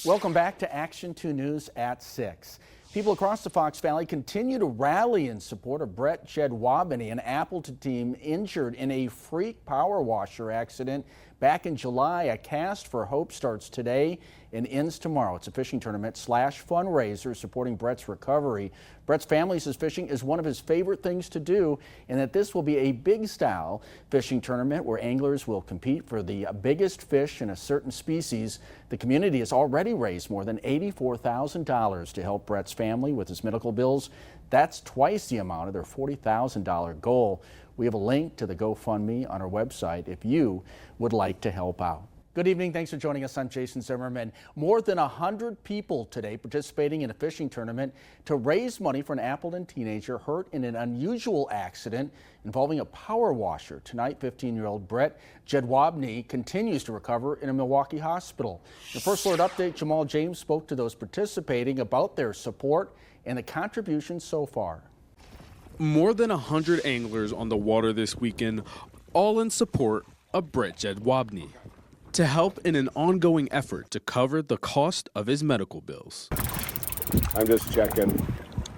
Welcome back to Action 2 News at 6. People across the Fox Valley continue to rally in support of Brett Jedwabny, an Appleton team injured in a freak power washer accident back in July. A Cast for Hope starts today and ends tomorrow. It's a fishing tournament / fundraiser supporting Brett's recovery. Brett's family says fishing is one of his favorite things to do, and that this will be a big style fishing tournament where anglers will compete for the biggest fish in a certain species. The community has already raised more than $84,000 to help Brett's family with his medical bills. That's twice the amount of their $40,000 goal. We have a link to the GoFundMe on our website if you would like to help out. Good evening. Thanks for joining us. I'm Jason Zimmerman. More than 100 people today participating in a fishing tournament to raise money for an Appleton teenager hurt in an unusual accident involving a power washer. Tonight, 15-year-old Brett Jedwabny continues to recover in a Milwaukee hospital. The First Alert Update, Jamal James spoke to those participating about their support and the contributions so far. More than 100 anglers on the water this weekend, all in support of Brett Jedwabny, to help in an ongoing effort to cover the cost of his medical bills. I'm just checking,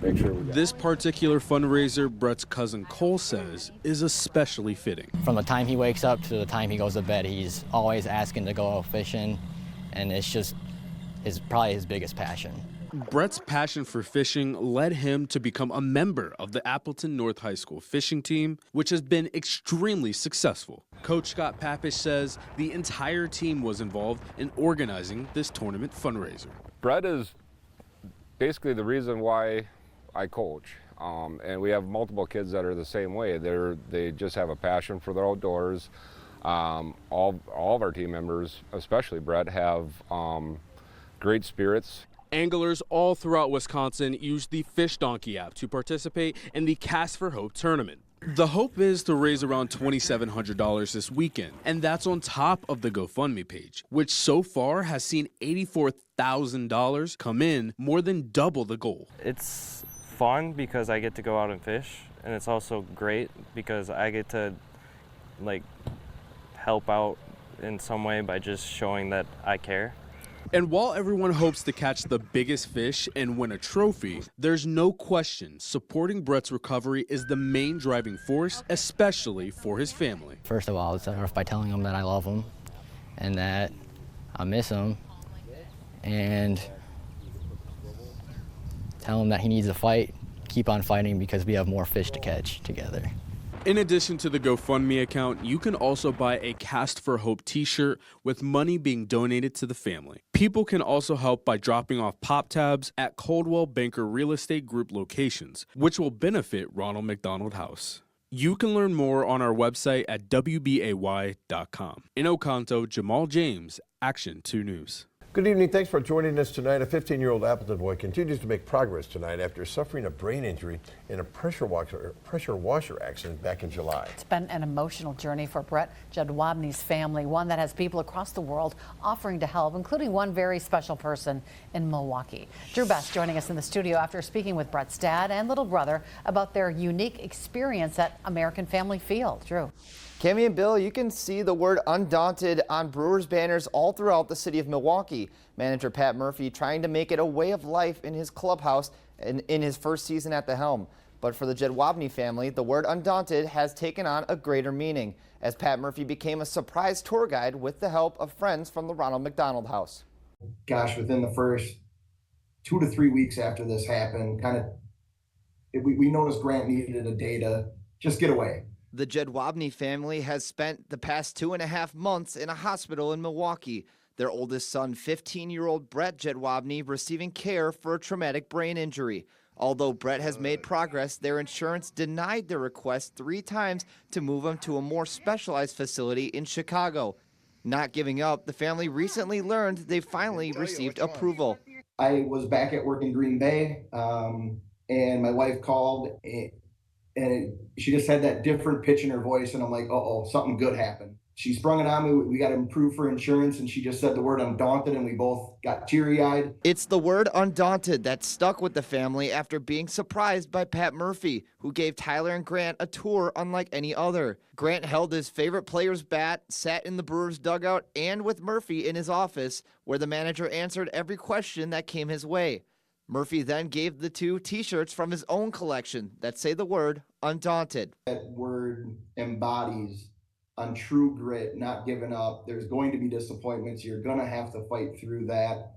make sure we got This particular fundraiser, Brett's cousin Cole says, is especially fitting. From the time he wakes up to the time he goes to bed, he's always asking to go out fishing, and it's just probably his biggest passion. Brett's passion for fishing led him to become a member of the Appleton North High School fishing team, which has been extremely successful. Coach Scott Papish says the entire team was involved in organizing this tournament fundraiser. Brett is basically the reason why I coach, and we have multiple kids that are the same way. They just have a passion for the outdoors. All of our team members, especially Brett, have great spirits. Anglers all throughout Wisconsin use the Fish Donkey app to participate in the Cast for Hope tournament. The hope is to raise around $2,700 this weekend, and that's on top of the GoFundMe page, which so far has seen $84,000 come in, more than double the goal. It's fun because I get to go out and fish, and it's also great because I get to help out in some way by just showing that I care. And while everyone hopes to catch the biggest fish and win a trophy, there's no question supporting Brett's recovery is the main driving force, especially for his family. First of all, I'll start off by telling him that I love him and that I miss him, and tell him that he needs to fight, keep on fighting, because we have more fish to catch together. In addition to the GoFundMe account, you can also buy a Cast for Hope t-shirt with money being donated to the family. People can also help by dropping off pop tabs at Coldwell Banker Real Estate Group locations, which will benefit Ronald McDonald House. You can learn more on our website at WBAY.com. In Oconto, Jamal James, Action 2 News. Good evening. Thanks for joining us tonight. A 15-year-old Appleton boy continues to make progress tonight after suffering a brain injury in a pressure washer accident back in July. It's been an emotional journey for Brett Jedwabny's family, one that has people across the world offering to help, including one very special person in Milwaukee. Drew Best joining us in the studio after speaking with Brett's dad and little brother about their unique experience at American Family Field. Drew. Cami and Bill, you can see the word undaunted on Brewers banners all throughout the city of Milwaukee. Manager Pat Murphy trying to make it a way of life in his clubhouse in his first season at the helm. But for the Jedwabny family, the word undaunted has taken on a greater meaning, as Pat Murphy became a surprise tour guide with the help of friends from the Ronald McDonald House. Gosh, within the first 2 to 3 weeks after this happened, we noticed Grant needed a day to just get away. The Jedwabny family has spent the past 2.5 months in a hospital in Milwaukee. Their oldest son, 15-year-old Brett Jedwabny, receiving care for a traumatic brain injury. Although Brett has made progress, their insurance denied their request 3 times to move him to a more specialized facility in Chicago. Not giving up, the family recently learned they finally received approval. I was back at work in Green Bay, and my wife called, and she just had that different pitch in her voice, and I'm like, uh-oh, something good happened. She sprung it on me. We got to improve for insurance, and she just said the word undaunted, and we both got teary-eyed. It's the word undaunted that stuck with the family after being surprised by Pat Murphy, who gave Tyler and Grant a tour unlike any other. Grant held his favorite player's bat, sat in the Brewers dugout, and with Murphy in his office, where the manager answered every question that came his way. Murphy then gave the two T-shirts from his own collection that say the word undaunted. That word embodies on true grit, not giving up. There's going to be disappointments. You're going to have to fight through that.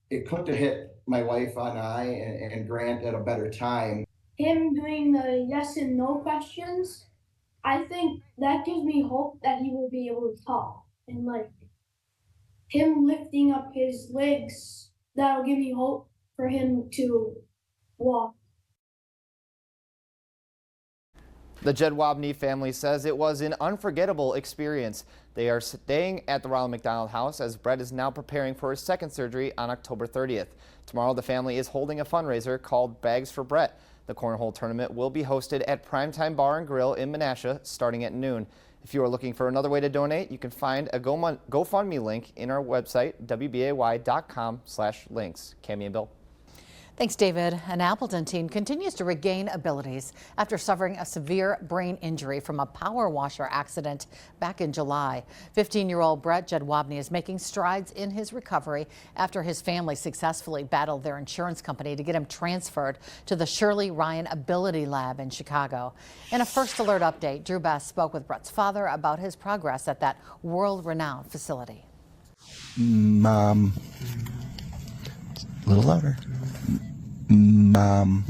It couldn't have hit my wife and I and Grant at a better time. Him doing the yes and no questions, I think that gives me hope that he will be able to talk. And like him lifting up his legs, that'll give me hope for him to walk. The Jedwabny family says it was an unforgettable experience. They are staying at the Ronald McDonald House as Brett is now preparing for his second surgery on October 30th. Tomorrow, the family is holding a fundraiser called Bags for Brett. The cornhole tournament will be hosted at Primetime Bar and Grill in Menasha starting at noon. If you are looking for another way to donate, you can find a GoFundMe link in our website, WBAY.com/links. Cammie and Bill. Thanks, David. An Appleton teen continues to regain abilities after suffering a severe brain injury from a power washer accident back in July. 15-year-old Brett Jedwabny is making strides in his recovery after his family successfully battled their insurance company to get him transferred to the Shirley Ryan Ability Lab in Chicago. In a First Alert update, Drew Best spoke with Brett's father about his progress at that world-renowned facility. Mom. A little louder. Mom.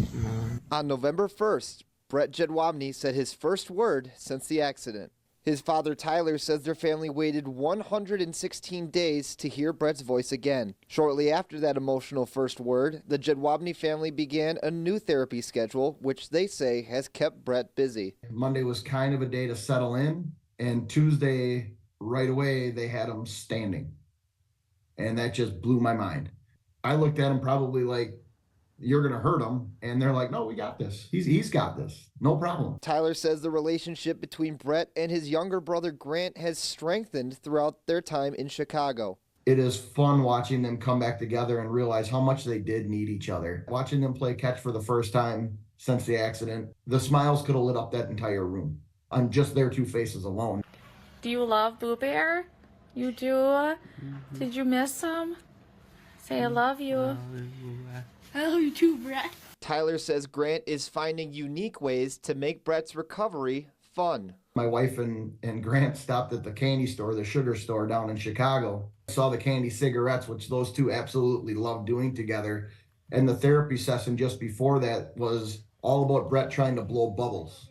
On November 1st, Brett Jedwabny said his first word since the accident. His father, Tyler, says their family waited 116 days to hear Brett's voice again. Shortly after that emotional first word, the Jedwabny family began a new therapy schedule, which they say has kept Brett busy. Monday was kind of a day to settle in, and Tuesday, right away, they had him standing. And that just blew my mind. I looked at him probably like, you're going to hurt him. And they're like, no, we got this. He's got this. No problem. Tyler says the relationship between Brett and his younger brother Grant has strengthened throughout their time in Chicago. It is fun watching them come back together and realize how much they did need each other. Watching them play catch for the first time since the accident, the smiles could have lit up that entire room on just their two faces alone. Do you love Blue Bear? You do? Mm-hmm. Did you miss him? Say I love you. I love you too, Brett. Tyler says Grant is finding unique ways to make Brett's recovery fun. My wife and Grant stopped at the candy store, the sugar store down in Chicago. I saw the candy cigarettes, which those two absolutely love doing together. And the therapy session just before that was all about Brett trying to blow bubbles.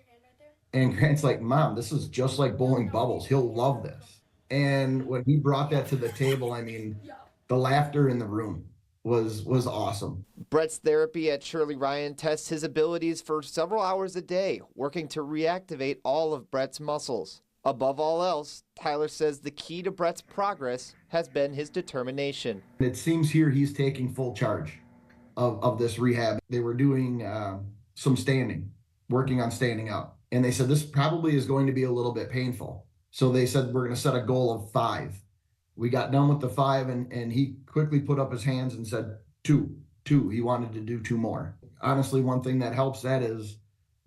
And Grant's like, Mom, this is just like blowing bubbles. He'll love this. And when he brought that to the table, I mean, the laughter in the room was awesome. Brett's therapy at Shirley Ryan tests his abilities for several hours a day, working to reactivate all of Brett's muscles. Above all else, Tyler says the key to Brett's progress has been his determination. It seems here he's taking full charge of this rehab. They were doing some standing, working on standing up. And they said this probably is going to be a little bit painful. So they said we're going to set a goal of 5. We got done with the 5 and he quickly put up his hands and said 2. He wanted to do 2 more. Honestly, one thing that helps that is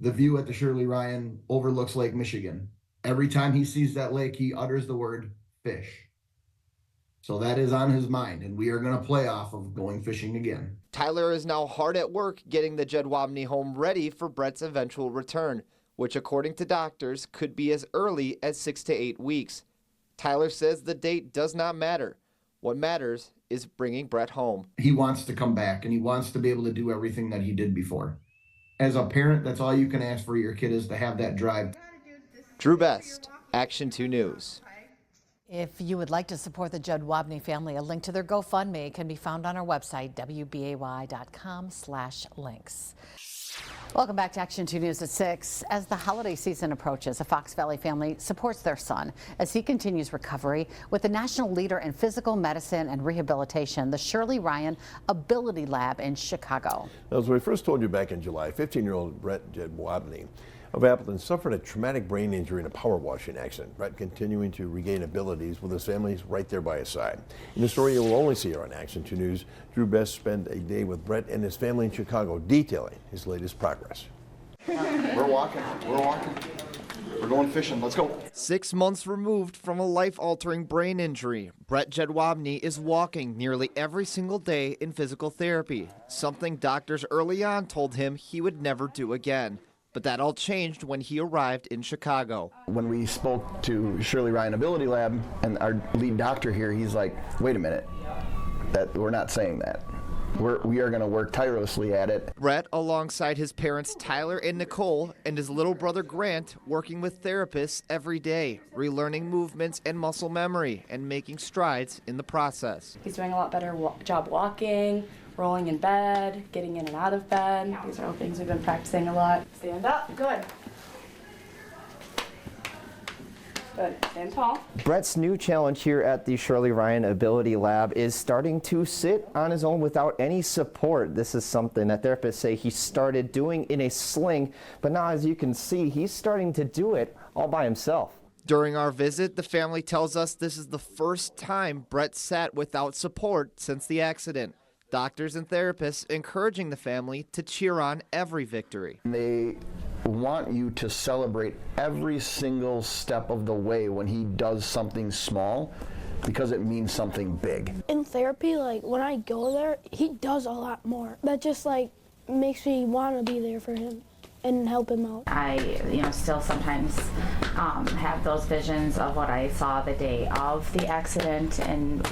the view at the Shirley Ryan overlooks Lake Michigan. Every time he sees that lake, he utters the word fish. So that is on his mind, and we are going to play off of going fishing again. Tyler is now hard at work getting the Jedwabny home ready for Brett's eventual return, which according to doctors could be as early as 6 to 8 weeks. Tyler says the date does not matter. What matters is bringing Brett home. He wants to come back, and he wants to be able to do everything that he did before. As a parent, that's all you can ask for your kid is to have that drive. Drew Best, Action 2 News. If you would like to support the Jedwabny family, a link to their GoFundMe can be found on our website, WBAY.com/links. Welcome back to Action 2 News at 6. As the holiday season approaches, a Fox Valley family supports their son as he continues recovery with the national leader in physical medicine and rehabilitation, the Shirley Ryan Ability Lab in Chicago. As we first told you back in July, 15-year-old Brett Jedwabny of Appleton suffered a traumatic brain injury in a power washing accident. Brett continuing to regain abilities with his family right there by his side. In the story you will only see here on Action 2 News, Drew Best spent a day with Brett and his family in Chicago detailing his latest progress. We're walking. We're going fishing. Let's go. 6 months removed from a life-altering brain injury, Brett Jedwabny is walking nearly every single day in physical therapy, something doctors early on told him he would never do again. But that all changed when he arrived in Chicago. When we spoke to Shirley Ryan Ability Lab and our lead doctor here, he's like, wait a minute, we're not saying that. We are going to work tirelessly at it. Brett, alongside his parents Tyler and Nicole, and his little brother Grant, working with therapists every day, relearning movements and muscle memory, and making strides in the process. He's doing a lot better job walking, rolling in bed, getting in and out of bed. These are all things we've been practicing a lot. Stand up, good. Good, stand tall. Brett's new challenge here at the Shirley Ryan Ability Lab is starting to sit on his own without any support. This is something that therapists say he started doing in a sling, but now as you can see, he's starting to do it all by himself. During our visit, the family tells us this is the first time Brett sat without support since the accident. Doctors and therapists encouraging the family to cheer on every victory. They want you to celebrate every single step of the way when he does something small, because it means something big. In therapy, like when I go there, he does a lot more. That just like makes me want to be there for him and help him out. I, still sometimes have those visions of what I saw the day of the accident, and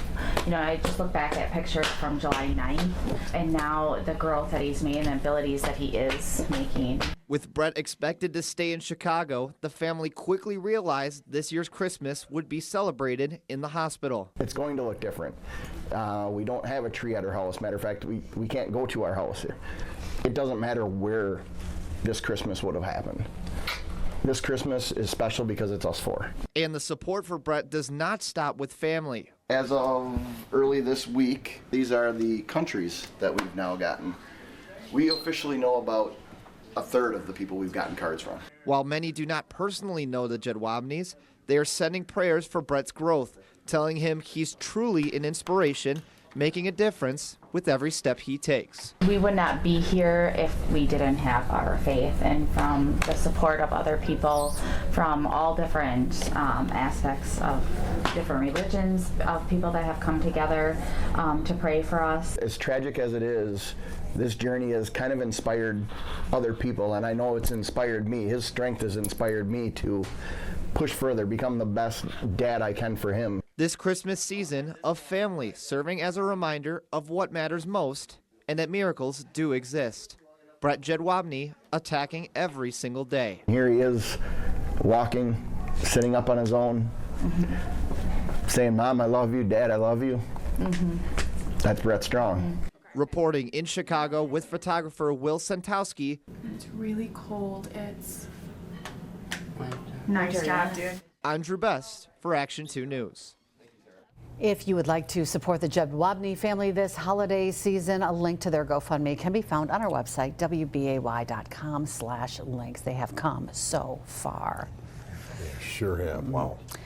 I just look back at pictures from July 9th, and now the growth that he's made and the abilities that he is making. With Brett expected to stay in Chicago, the family quickly realized this year's Christmas would be celebrated in the hospital. It's going to look different. We don't have a tree at our house. Matter of fact, we can't go to our house. It doesn't matter where this Christmas would have happened. This Christmas is special because it's us four. And the support for Brett does not stop with family. As of early this week, these are the countries that we've now gotten. We officially know about a third of the people we've gotten cards from. While many do not personally know the Jedwabnys, they are sending prayers for Brett's growth, telling him he's truly an inspiration, making a difference with every step he takes. We would not be here if we didn't have our faith, and from the support of other people from all different aspects of different religions, of people that have come together to pray for us. As tragic as it is, this journey has kind of inspired other people, and I know it's inspired me. His strength has inspired me to push further, become the best dad I can for him. This Christmas season of family serving as a reminder of what matters most and that miracles do exist. Brett Jedwabny attacking every single day. Here he is walking, sitting up on his own, saying, Mom, I love you, Dad, I love you. That's Brett Strong. Reporting in Chicago with photographer Will Sentowski. It's really cold. It's nice job, dude. I'm Drew Best for Action 2 News. If you would like to support the Jedwabny family this holiday season, a link to their GoFundMe can be found on our website, WBAY.com/links. They have come so far. They sure have. Wow.